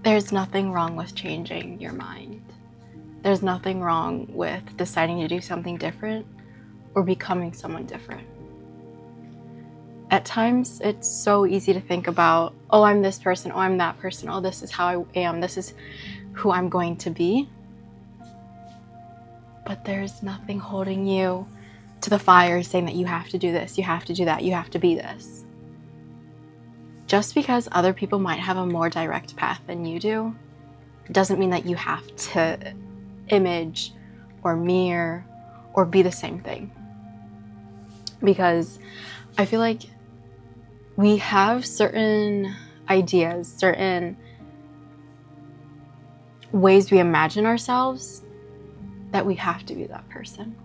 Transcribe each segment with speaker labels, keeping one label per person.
Speaker 1: There's nothing wrong with changing your mind. There's nothing wrong with deciding to do something different or becoming someone different. At times, it's so easy to think about, oh, I'm this person, oh, I'm that person, oh, this is how I am, this is who I'm going to be. But there's nothing holding you to the fire saying that you have to do this, you have to do that, you have to be this. Just because other people might have a more direct path than you do, doesn't mean that you have to image or mirror or be the same thing. Because I feel like we have certain ideas, certain ways we imagine ourselves that we have to be that person.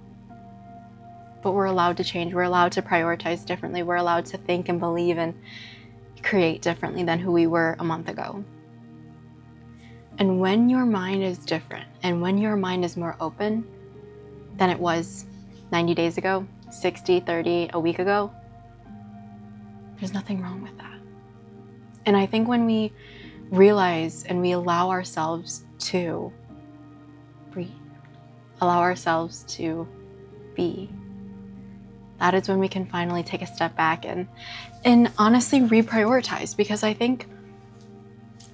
Speaker 1: But we're allowed to change. We're allowed to prioritize differently. We're allowed to think and believe and create differently than who we were a month ago. And when your mind is different and when your mind is more open than it was 90 days ago, 60, 30, a week ago, there's nothing wrong with that. And I think when we realize and we allow ourselves to breathe, allow ourselves to be, that is when we can finally take a step back and honestly reprioritize. Because I think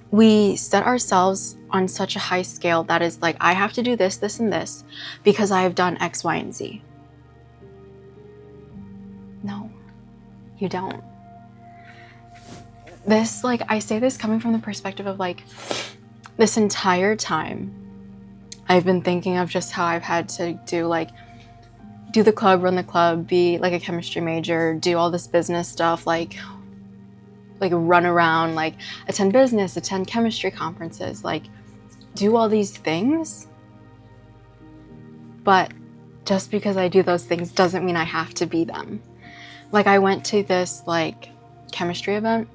Speaker 1: we set ourselves on such a high scale that is like, I have to do this, this, and this because I have done X, Y, and Z. No, you don't. This, like, I say this coming from the perspective of like, this entire time, I've been thinking of just how I've had to do the club, run the club, be like a chemistry major, do all this business stuff, like run around, like attend business, attend chemistry conferences, like do all these things. But just because I do those things doesn't mean I have to be them. Like I went to this like chemistry event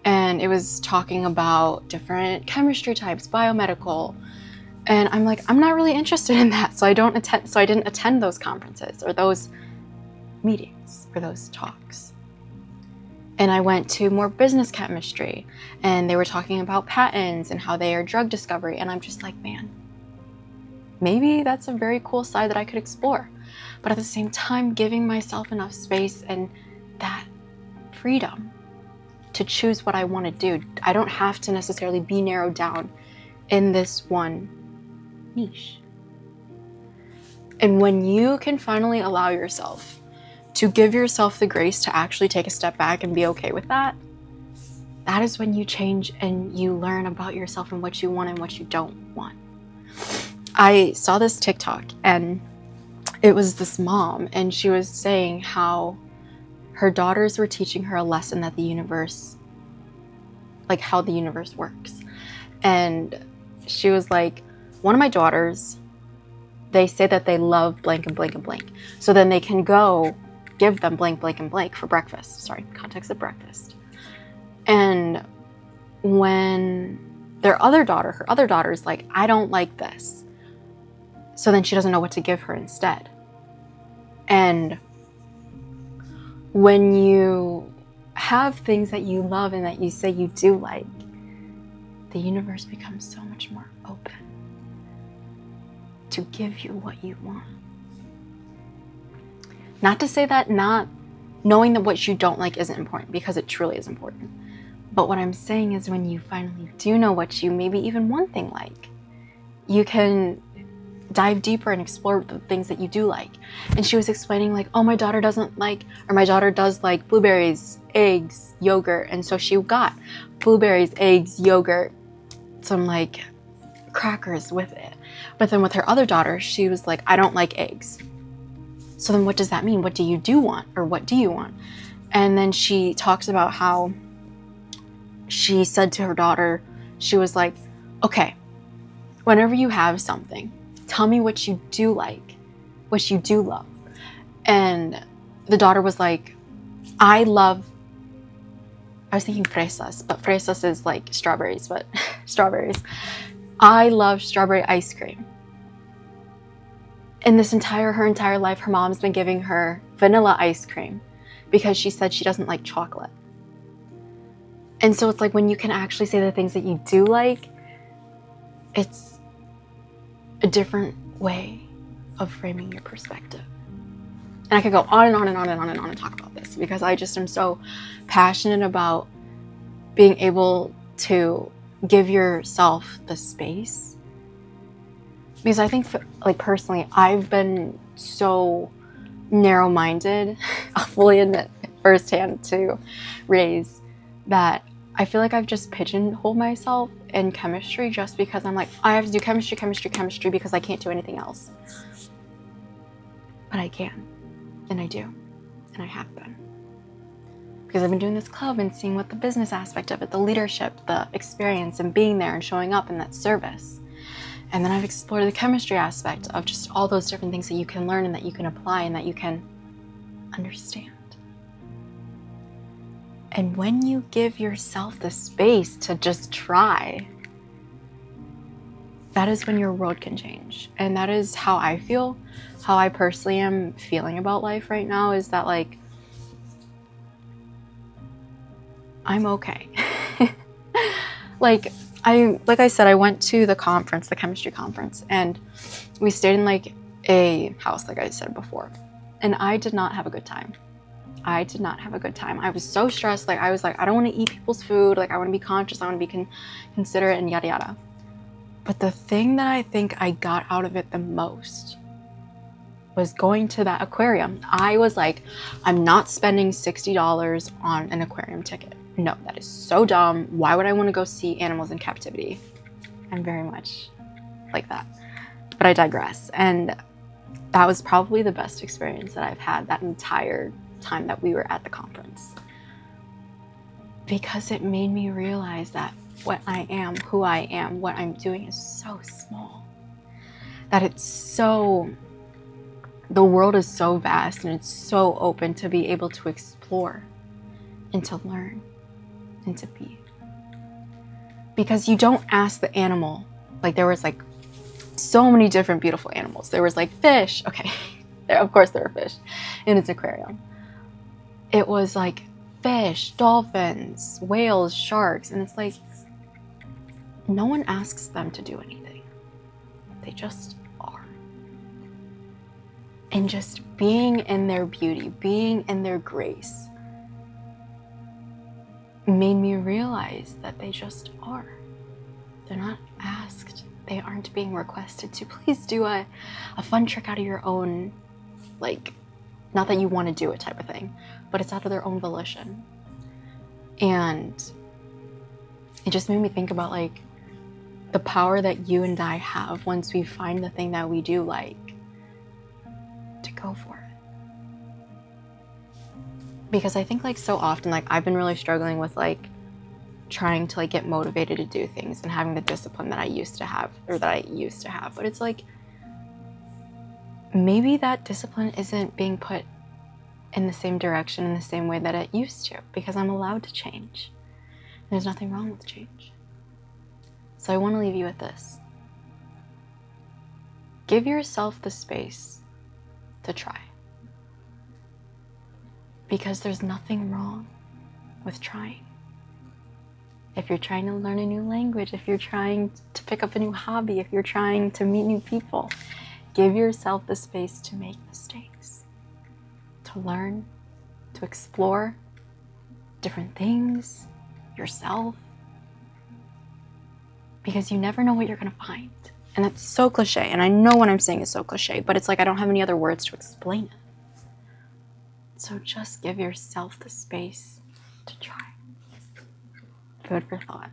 Speaker 1: and it was talking about different chemistry types, biomedical. And I'm like, I'm not really interested in that. So I didn't attend those conferences or those meetings or those talks. And I went to more business chemistry and they were talking about patents and how they are drug discovery. And I'm just like, man, maybe that's a very cool side that I could explore. But at the same time, giving myself enough space and that freedom to choose what I want to do. I don't have to necessarily be narrowed down in this one niche. And when you can finally allow yourself to give yourself the grace to actually take a step back and be okay with that, that is when you change and you learn about yourself and what you want and what you don't want. I saw this TikTok and it was this mom and she was saying how her daughters were teaching her a lesson that the universe, like how the universe works. And she was like, one of my daughters, they say that they love blank and blank and blank. So then they can go give them blank, blank, and blank for breakfast. Sorry, context of breakfast. And when her other daughter's like, I don't like this. So then she doesn't know what to give her instead. And when you have things that you love and that you say you do like, the universe becomes so much more open to give you what you want. Not to say that not knowing that what you don't like isn't important, because it truly is important. But what I'm saying is when you finally do know what you maybe even one thing like, you can dive deeper and explore the things that you do like. And she was explaining like, oh, my daughter does like blueberries, eggs, yogurt. And so she got blueberries, eggs, yogurt, some like crackers with it. But then with her other daughter, she was like, I don't like eggs. So then what does that mean? What do you do want? Or what do you want? And then she talks about how she said to her daughter, she was like, okay, whenever you have something, tell me what you do like, what you do love. And the daughter was like, I was thinking fresas, but fresas is like strawberries, but strawberries. I love strawberry ice cream. In her entire life, her mom's been giving her vanilla ice cream because she said she doesn't like chocolate. And so it's like when you can actually say the things that you do like, it's a different way of framing your perspective. And I could go on and on and on and on and on and talk about this because I just am so passionate about being able to give yourself the space. Because I think, like, personally, I've been so narrow-minded, I'll fully admit firsthand to Raise, that I feel like I've just pigeonholed myself in chemistry just because I'm like, I have to do chemistry because I can't do anything else. But I can, and I do, and I have been. Because I've been doing this club and seeing what the business aspect of it, the leadership, the experience, and being there and showing up in that service. And then I've explored the chemistry aspect of just all those different things that you can learn and that you can apply and that you can understand. And when you give yourself the space to just try, that is when your world can change. And that is how I feel, how I personally am feeling about life right now, is that, like, I'm okay. Like I said, I went to the conference, the chemistry conference, and we stayed in like a house, like I said before. And I did not have a good time. I did not have a good time. I was so stressed. Like, I was like, I don't want to eat people's food. Like, I want to be conscious. I want to be considerate and yada yada. But the thing that I think I got out of it the most was going to that aquarium. I was like, I'm not spending $60 on an aquarium ticket. No, that is so dumb. Why would I want to go see animals in captivity? I'm very much like that. But I digress. And that was probably the best experience that I've had that entire time that we were at the conference. Because it made me realize that what I am, who I am, what I'm doing is so small. That it's so, the world is so vast and it's so open to be able to explore and to learn and to be. Because you don't ask the animal, like there was like so many different beautiful animals. There was like fish, okay, of course there were fish in its aquarium. It was like fish, dolphins, whales, sharks, and it's like, no one asks them to do anything. They just are. And just being in their beauty, being in their grace, made me realize that they just are. They're not asked. They aren't being requested to please do a fun trick out of your own, like, not that you want to do it type of thing, but it's out of their own volition. And it just made me think about like the power that you and I have once we find the thing that we do like, to go for it. Because I think like so often, like I've been really struggling with like trying to like get motivated to do things and having the discipline that I used to have, but it's like, maybe that discipline isn't being put in the same direction in the same way that it used to, because I'm allowed to change. There's nothing wrong with change. So I want to leave you with this. Give yourself the space to try. Because there's nothing wrong with trying. If you're trying to learn a new language, if you're trying to pick up a new hobby, if you're trying to meet new people, give yourself the space to make mistakes, to learn, to explore different things, yourself, because you never know what you're gonna find. And that's so cliche, and I know what I'm saying is so cliche, but it's like I don't have any other words to explain it. So just give yourself the space to try. Food for thought.